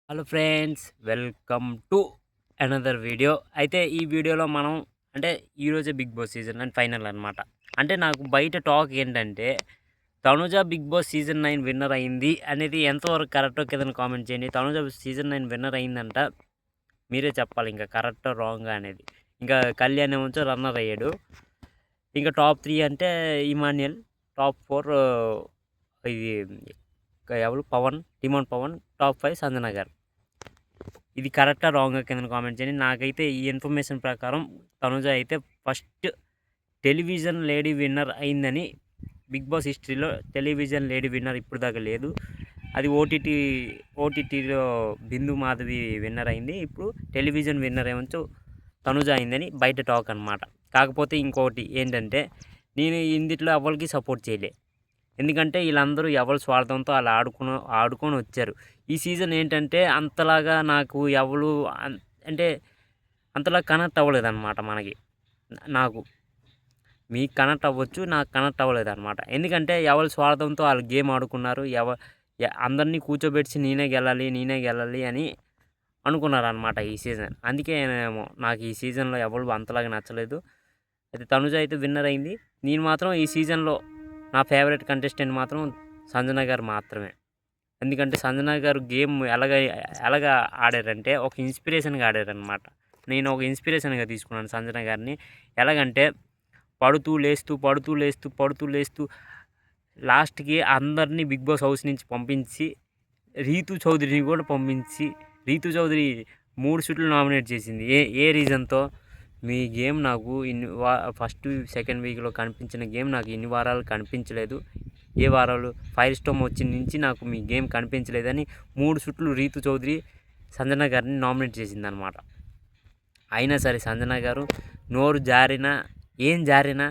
Hello friends, welcome to another video. అయితే ఈ వీడియోలో మనం అంటే ఈరోజే బిగ్ బాస్ సీజన్ 9 ఫైనల్ అనమాట. అంటే నాకు బయట టాక్ ఏంటంటే Tanuja Bigg Boss season 9 winner అయింది అనేది ఎంతవరకు కరెక్టో కింద కామెంట్ చేయండి. తనుజ సీజన్ 9 విన్నర్ అయిందంట, మీరే చెప్పాలి ఇంకా కరెక్టో రాంగా అనేది. ఇంకా కళ్యాణ్ ఏమో రన్నర్ అయ్యాడు. ఇంకా టాప్ 3 అంటే ఇమాన్యుయల్, టాప్ 4 ఇది ఎవరు డిమోన్ పవన్, టాప్ 5 సంజన గారు. ఇది కరెక్టా రాంగా కింద కామెంట్ చేయండి. నాకైతే ఈ ఇన్ఫర్మేషన్ ప్రకారం తనుజ అయితే ఫస్ట్ టెలివిజన్ లేడీ విన్నర్ అయిందని. బిగ్ బాస్ హిస్టరీలో టెలివిజన్ లేడీ విన్నర్ ఇప్పుడు దాకా లేదు. అది ఓటీటీలో బిందు మాధవి విన్నర్ అయింది. ఇప్పుడు టెలివిజన్ విన్నర్ ఏమో తనుజ అయిందని బయట టాక్ అనమాట. కాకపోతే ఇంకోటి ఏంటంటే, నేను ఇందిట్లో ఎవరికి సపోర్ట్ చేయలే. ఎందుకంటే వీళ్ళందరూ ఎవరి స్వార్థంతో అలా ఆడుకొని వచ్చారు. ఈ సీజన్ ఏంటంటే అంతలాగా నాకు ఎవరు అంటే అంతలా కనెక్ట్ అవ్వలేదన్నమాట. నాకు మీకు కనెక్ట్ అవ్వచ్చు, నాకు కనెక్ట్ అవ్వలేదన్నమాట. ఎందుకంటే ఎవరి స్వార్థంతో వాళ్ళు గేమ్ ఆడుకున్నారు. అందరినీ కూర్చోబెట్టి నేనే గెలాలి అని అనుకున్నారనమాట ఈ సీజన్. అందుకే నాకు ఈ సీజన్లో ఎవరు అంతలాగా నచ్చలేదు. అయితే తనుజ అయితే విన్నర్ అయింది. నేను మాత్రం ఈ సీజన్లో నా ఫేవరెట్ కంటెస్టెంట్ మాత్రం సంజన గారు మాత్రమే. ఎందుకంటే సంజన గారు గేమ్ ఎలాగా ఆడారంటే ఒక ఇన్స్పిరేషన్గా ఆడారనమాట. నేను ఒక ఇన్స్పిరేషన్గా తీసుకున్నాను సంజన గారిని. ఎలాగంటే పడుతూ లేస్తూ లాస్ట్కి అందరినీ బిగ్ బాస్ హౌస్ నుంచి పంపించి రీతు చౌదరిని కూడా పంపించి రీతు చౌదరి 3 సీట్లు నామినేట్ చేసింది. ఏ రీజన్తో? మీ గేమ్ నాకు ఫస్ట్ సెకండ్ వీక్లో కనిపించిన గేమ్ నాకు ఇన్ని వారాలు కనిపించలేదు. ఏ వారాలు ఫైర్ స్టోమ్ వచ్చిన నుంచి నాకు మీ గేమ్ కనిపించలేదని 3 సుట్లు రీతు చౌదరి సంజన గారిని నామినేట్ చేసిందనమాట. అయినా సరే సంజన గారు నోరు ఏం జారినా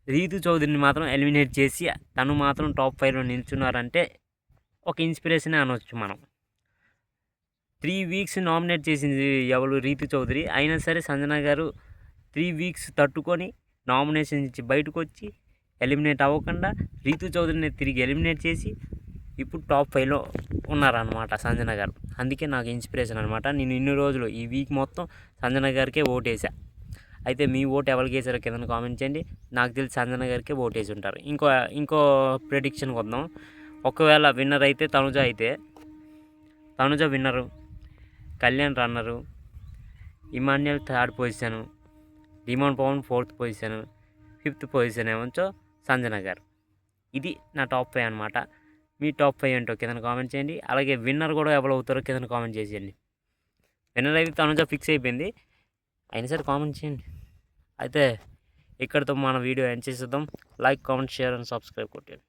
రీతు చౌదరిని మాత్రం ఎలిమినేట్ చేసి తను మాత్రం టాప్ 5లో నిల్చున్నారంటే ఒక ఇన్స్పిరేషనే అనవచ్చు మనం. 3 వీక్స్ నామినేట్ చేసింది ఎవరు? రీతు చౌదరి. అయినా సరే సంజన గారు 3 వీక్స్ తట్టుకొని నామినేషన్ నుంచి బయటకు వచ్చి ఎలిమినేట్ అవ్వకుండా రీతు చౌదరిని తిరిగి ఎలిమినేట్ చేసి ఇప్పుడు టాప్ 5లో ఉన్నారనమాట సంజన గారు. అందుకే నాకు ఇన్స్పిరేషన్ అనమాట. నేను ఇన్ని రోజులు ఈ వీక్ మొత్తం సంజన గారికే ఓటేసా. అయితే మీ ఓటు ఎవరికి వేసారో కింద కామెంట్ చేయండి. నాకు తెలిసి సంజన గారికే ఓటేసి ఉంటారు. ఇంకో ప్రెడిక్షన్కి వద్దాం. ఒకవేళ విన్నర్ అయితే Tanuja winner, Kalyan runner, Emmanuel 3rd position, Demon Pavan 4th position, 5th position ఏమో సంజన గారు. ఇది నా టాప్ 5 అనమాట. మీ టాప్ 5 ఏంటో కింద కామెంట్ చేయండి. అలాగే విన్నర్ కూడా ఎవరు అవుతారో కింద కామెంట్ చేసేయండి. విన్నర్ అయితే తనుజ ఫిక్స్ అయిపోయింది. అయినా సరే కామెంట్ చేయండి. అయితే ఇక్కడితో మన వీడియో ఎండ్ చేసేద్దాం. Like, comment, share and subscribe కొట్టండి.